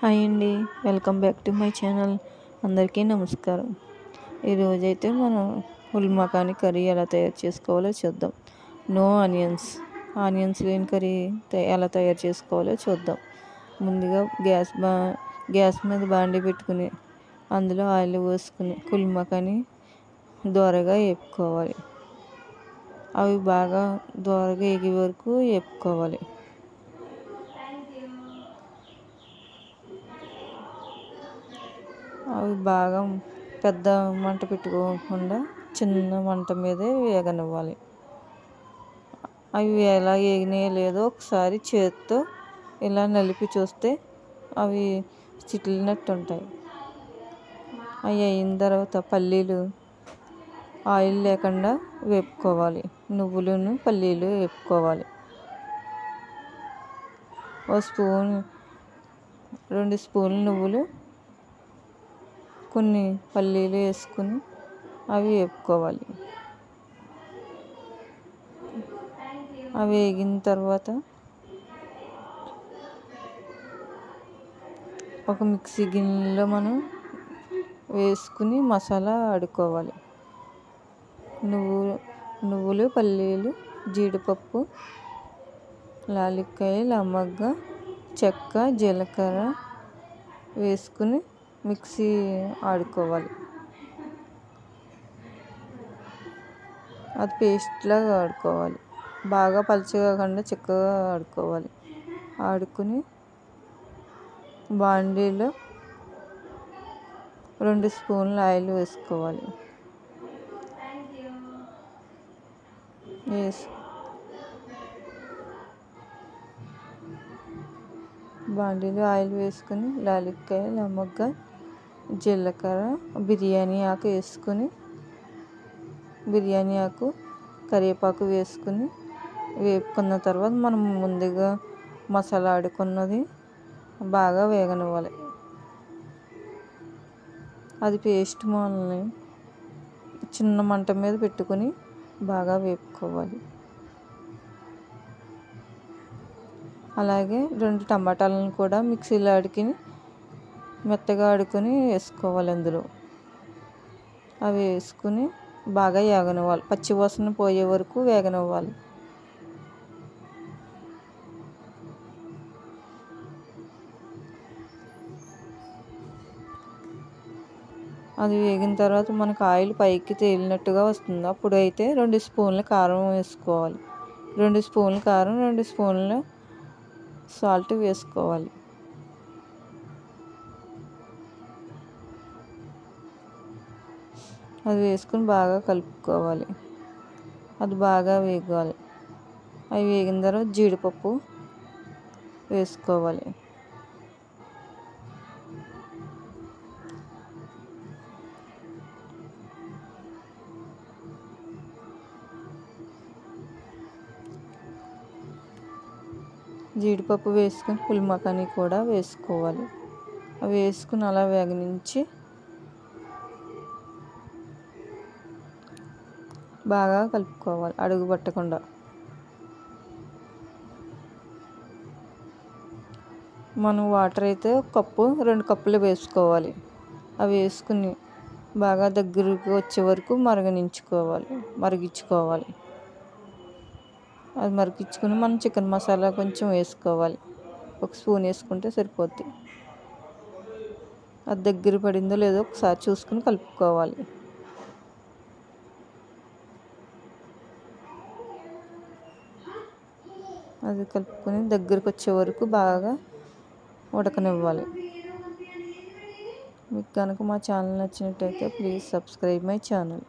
Hi అండి, welcome back to my channel. అందరికీ నమస్కారం. ఈరోజైతే మనం ఫుల్ మకానీ కర్రీ ఎలా తయారు చేసుకోవాలో చూద్దాం. నో ఆనియన్స్ లేని కర్రీ ఎలా తయారు చేసుకోవాలో చూద్దాం. ముందుగా గ్యాస్ మీద బాండి పెట్టుకుని అందులో ఆయిల్ పోసుకుని ఫుల్ మకానీ దోరగా వేపుకోవాలి. అవి బాగా దోరగా ఎగే వరకు వేపుకోవాలి. అవి బాగా పెద్ద మంట పెట్టుకోకుండా చిన్న మంట మీదే వేగనివ్వాలి. అవి ఎలా వేగినాయో లేదో ఒకసారి చేతితో ఇలా నలిపి చూస్తే అవి చిట్లినట్టు ఉంటాయి. అవి అయిన తర్వాత పల్లీలు ఆయిల్ లేకుండా వేపుకోవాలి. నువ్వులను పల్లీలు వేపుకోవాలి. 2 స్పూన్లు నువ్వులు కొన్ని పల్లీలు వేసుకుని అవి వేపుకోవాలి. అవి వేగిన తర్వాత ఒక మిక్సీ గిన్నెలో మనం వేసుకుని మసాలా ఆడుకోవాలి. నువ్వులు పల్లీలు జీడిపప్పు లాలిక్కాయ లవంగ చెక్క జీలకర్ర వేసుకుని మిక్సీ ఆడుకోవాలి. అది పేస్ట్ లాగా ఆడుకోవాలి. బాగా పలుచగా కాకుండా చిక్కగా ఆడుకోవాలి. ఆడుకుని బాండీలో 2 స్పూన్లు ఆయిల్ వేసుకోవాలి. బాండీలో ఆయిల్ వేసుకుని లాలిక్కాయ లవంగ జీలకర్ర బిర్యానీ ఆకు వేసుకుని కరివేపాకు వేసుకుని వేపుకున్న తర్వాత మనం ముందుగా మసాలా ఆడుకున్నది బాగా వేగనివ్వాలి. అది పేస్ట్ మొదలని చిన్న మంట మీద పెట్టుకుని బాగా వేపుకోవాలి. అలాగే 2 టమాటాలను కూడా మిక్సీలో ఆడుకుని మెత్తగా ఆడుకొని వేసుకోవాలి. అందులో అవి వేసుకుని బాగా వేగనివ్వాలి. పచ్చి వాసన పోయే వరకు వేగనివ్వాలి. అది వేగిన తర్వాత మనకు ఆయిల్ పైకి తేలినట్టుగా వస్తుంది. అప్పుడు అయితే 2 స్పూన్ల కారం వేసుకోవాలి. 2 స్పూన్ల కారం 2 స్పూన్ల సాల్ట్ వేసుకోవాలి. అది వేసుకుని బాగా కలుపుకోవాలి. అది బాగా వేగాలి. అవి వేగిన తర్వాత జీడిపప్పు వేసుకోవాలి. జీడిపప్పు వేసుకుని ఫుల్ మకానీ కూడా వేసుకోవాలి. అవి వేసుకుని అలా వేగనించి బాగా కలుపుకోవాలి అడుగు పట్టకుండా. మనం వాటర్ అయితే 1 కప్పు 2 కప్పులు వేసుకోవాలి. అవి వేసుకుని బాగా దగ్గరకు వచ్చే వరకు మరిగించుకోవాలి. అది మరిగించుకుని మనం చికెన్ మసాలా కొంచెం వేసుకోవాలి. 1 స్పూన్ వేసుకుంటే సరిపోద్ది. అది దగ్గర పడిందో లేదో ఒకసారి చూసుకుని కలుపుకోవాలి. అది కలుపుకొని దగ్గరకు వచ్చే వరకు బాగా ఉడకనివ్వాలి. మీకు కనుక మా ఛానల్ నచ్చినట్టయితే ప్లీజ్ సబ్స్క్రైబ్ మై ఛానల్.